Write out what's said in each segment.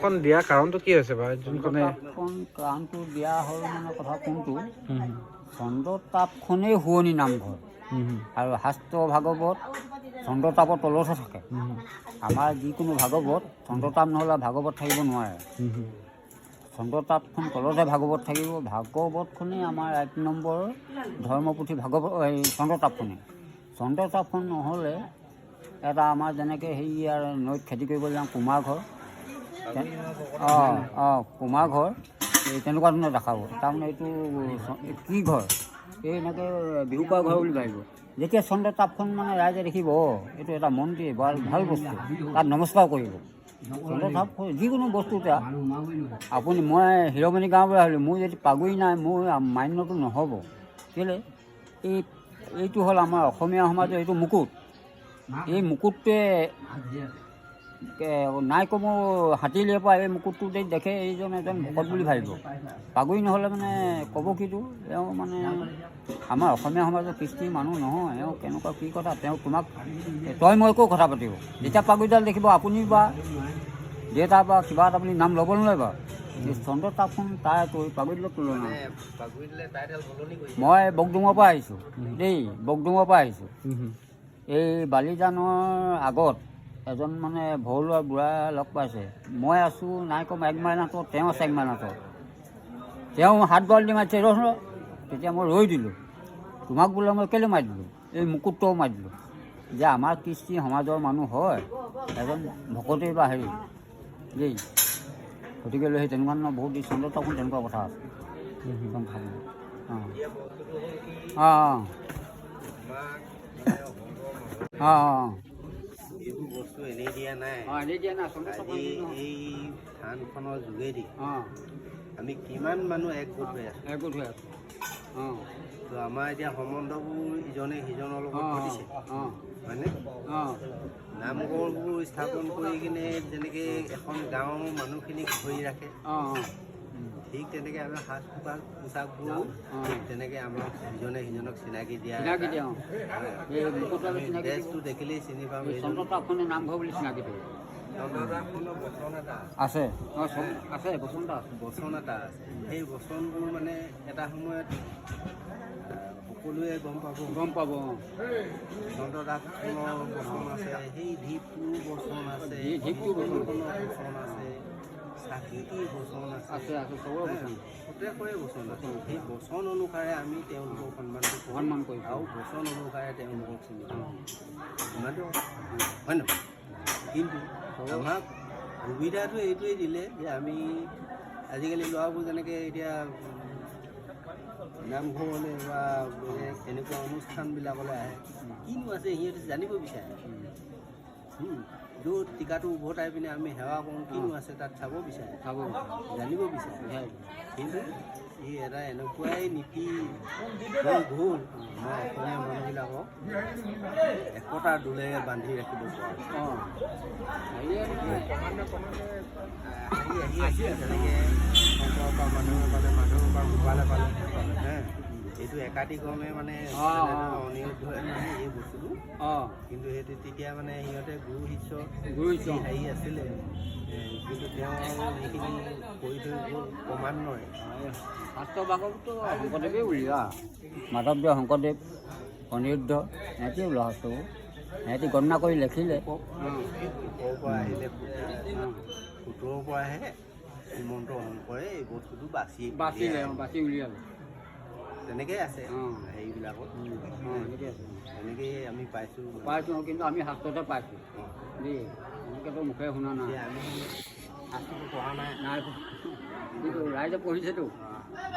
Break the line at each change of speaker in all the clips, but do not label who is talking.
তাপখন দিয়া কাৰণটো কি হৈছে বাৰু? যোনখনে
কাৰণটো দিয়া হ'ল মানে কথা কোনটো, চন্দ্ৰতাপখনেই শুৱনি নামঘৰ আৰু শাস্ত্ৰ ভাগৱত চন্দ্ৰতাপৰ তলতহে থাকে। আমাৰ যিকোনো ভাগৱত চন্দ্ৰতাপ নহ'লে ভাগৱত থাকিব নোৱাৰে। চন্দ্ৰতাপখন তলতহে ভাগৱত থাকিব। ভাগৱতখনেই আমাৰ ১ নম্বৰ ধৰ্মপুথি ভাগৱত, এই চন্দ্ৰতাপখনেই। চন্দ্ৰতাপখন নহ'লে এটা আমাৰ যেনেকৈ হেৰি আৰু নৈত খেতি কৰিব যাওঁ কুমাৰ ঘৰ, কুমাৰ ঘৰ এই তেনেকুৱা ধৰণৰ দেখাব। তাৰমানে এইটো কি ঘৰ, এই এনেকৈ বিহুপা ঘৰ বুলি ভাবিব। যেতিয়া চন্দ্ৰতাপখন মানে ৰাইজে দেখিব, এইটো এটা মন্দিৰ ভাল বস্তু, তাত নমস্কাৰ কৰিব। চন্দ্ৰতাপ যিকোনো বস্তু এটা আপুনি, মই হিৰমণি গাঁৱৰ পৰা আহিলোঁ, মোৰ যদি পাগুৰি নাই মোৰ মান্যটো নহ'ব। কেলৈ, এইটো হ'ল আমাৰ অসমীয়া সমাজৰ এইটো মুকুট। এই মুকুটটোৱে নাই কমেও হাতীলৈৰ পৰা এই মুকুটটো দেখে এইজন এজন ভকত বুলি ভাবিব। পাগুৰি নহ'লে মানে ক'ব কিটো, এওঁ মানে আমাৰ অসমীয়া সমাজৰ কৃষ্টি মানুহ নহয়, এওঁ কেনেকুৱা কি কথা, তেওঁ তোমাক তই মইকো কথা পাতিব। যেতিয়া পাগুৰিডাল দেখিব আপুনি বা দেউতা বা কিবা এটা বুলি নাম ল'ব নলয় বাৰু। এই চন্দ্ৰতাপখন তাৰ পাগুৰিডালৰ তুলনা। মই বগডুঙৰ পৰা আহিছোঁ দেই, বগডুঙৰ পৰা আহিছোঁ। এই বালিজানৰ আগত এজন মানে ভৰলুৱা বুঢ়া লগ পাইছে। মই আছোঁ নাই কম 1 মাইল আঁতৰত, তেওঁ আছে 1 মাইল আঁতৰত। তেওঁ হাত গড় দি মাতিছে ৰহ। তেতিয়া মই ৰৈ দিলোঁ। তোমাক বোলে মই কেলৈ মাৰি দিলোঁ, এই মুকুটটোও মাৰি দিলোঁ যে আমাৰ কৃষ্টি সমাজৰ মানুহ হয় এজন ভকতেই বা হেৰি দেই। গতিকে সেই তেনেকুৱা ধৰণৰ বহুত চন্দ্ৰতাপখন তেনেকুৱা কথা আছে।
এইবোৰ বস্তু এনেই দিয়া নাই। এই থানখনৰ যোগেদি আমি কিমান মানুহ একগোট হৈ আছোঁ। তো আমাৰ এতিয়া সম্বন্ধবোৰ ইজনে সিজনৰ লগত ঘটিছে, হয়নে? নামঘৰবোৰ স্থাপন কৰি কিনে যেনেকৈ এখন গাঁৱৰ মানুহখিনিক ধৰি ৰাখে, ঠিক তেনেকৈ আমি সাজ পোছাকবোৰ তেনেকৈ আমাক ইজনে সিজনক চিনাকি দিয়া। ড্ৰেছটো দেখিলেই চিনি পাম
চন্দ্ৰতাপখনে নামঘৰ বুলি চিনাকি দিয়ে। আছে বচন এটা আছে।
সেই বচনবোৰ মানে এটা সময়ত সকলোৱে গম পাব। চন্দ্ৰতাপখনৰ বচন আছে, সেই ঢিপটোৰ বচন আছে, বচন আছে, চাকিটিৰ বচন আছে, প্ৰত্যেকৰে বচন আছে। সেই বচন অনুসাৰে আমি তেওঁলোকক সন্মান কৰিম আৰু বচন অনুসাৰে তেওঁলোকক চিনি পাওঁ। ইমানটো হয় নহয়? কিন্তু আমাক সুবিধাটো এইটোৱেই দিলে যে আমি আজিকালি ল'ৰাবোৰ যেনেকৈ এতিয়া নামঘৰলৈ বা এনেকুৱা অনুষ্ঠানবিলাকলৈ আহে, কিনো আছে সিহঁতে জানিব বিচাৰে। য'ত টিকাটো উভতাই পিনে আমি সেৱা কৰোঁ, কিনো আছে তাত চাব বিচাৰে, জানিব বিচাৰে। কিন্তু ই এটা এনেকুৱাই নীতি গ'ল আমাৰ অসমীয়া মানুহবিলাকক একতাৰ দোলেৰে বান্ধি ৰাখিব পৰা। তেনেকৈ শংকৰৰ পৰা মানুহৰ পালে, মানুহৰ পৰা গোপালে পালে, এইটো একাধিক্ৰমে মানে অনিৰুদ্ধই মানে এই বস্তুটো। কিন্তু সেইটো তেতিয়া মানে সিহঁতে গুৰু শিষ্য হেৰি আছিলে, কিন্তু তেওঁ যিখিনি কৰি থৈ গ'ল ক্ৰমান্বয়ে।
শাস্ত্ৰ ভাগৱতটো শংকৰদেৱেই উলিওৱা, মাধৱদেৱ, শংকৰদেৱ, অনিৰুদ্ধ সিহঁতি ওলোৱা শাস্ত্ৰবোৰ। সিহঁতি গণনা কৰি লিখিলে।
ওপৰৰ পৰা আহিলে সোতৰৰ পৰাহে শ্ৰীমন্ত শংকৰে এই বস্তুটো বাছি
উলিয়ালে।
তেনেকেই আছে হেৰিবিলাকত, তেনেকেই আমি পাইছোঁ।
কিন্তু আমি শাস্ত্ৰতে পাইছোঁ দেই, এনেকৈতো মুখে শুনা নাই।
আমি শাস্ত্ৰটো পঢ়া নাই,
কিন্তু ৰাইজে পঢ়িছেতো।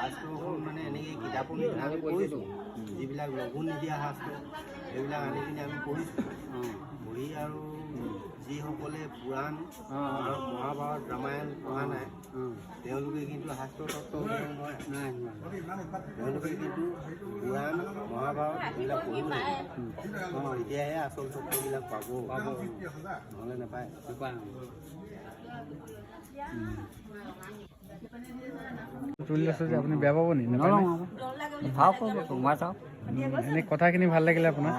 শাস্ত্ৰখন মানে এনেকৈ কিতাপত পঢ়িছোঁ, যিবিলাক লঘু নিদিয়া শাস্ত্ৰ সেইবিলাক আনি পিনি আমি পঢ়িছোঁ। পঢ়ি আৰু যিসকলে পুৰাণ আৰু মহাভাৰত ৰামায়ণ পঢ়া নাই তেওঁলোকে কিন্তু শাস্ত্ৰ তত্ত্ব উলিয়াব নোৱাৰে। তেওঁলোকে কিন্তু পুৰাণ মহাভাৰত এইবিলাক পঢ়িব লাগিব, তেতিয়াহে আচল তত্ত্ববিলাক পাব, নহ'লে নাপায়।
আপুনি বেয়া পাব নি?
এনে
কথাখিনি ভাল লাগিলে আপোনাৰ?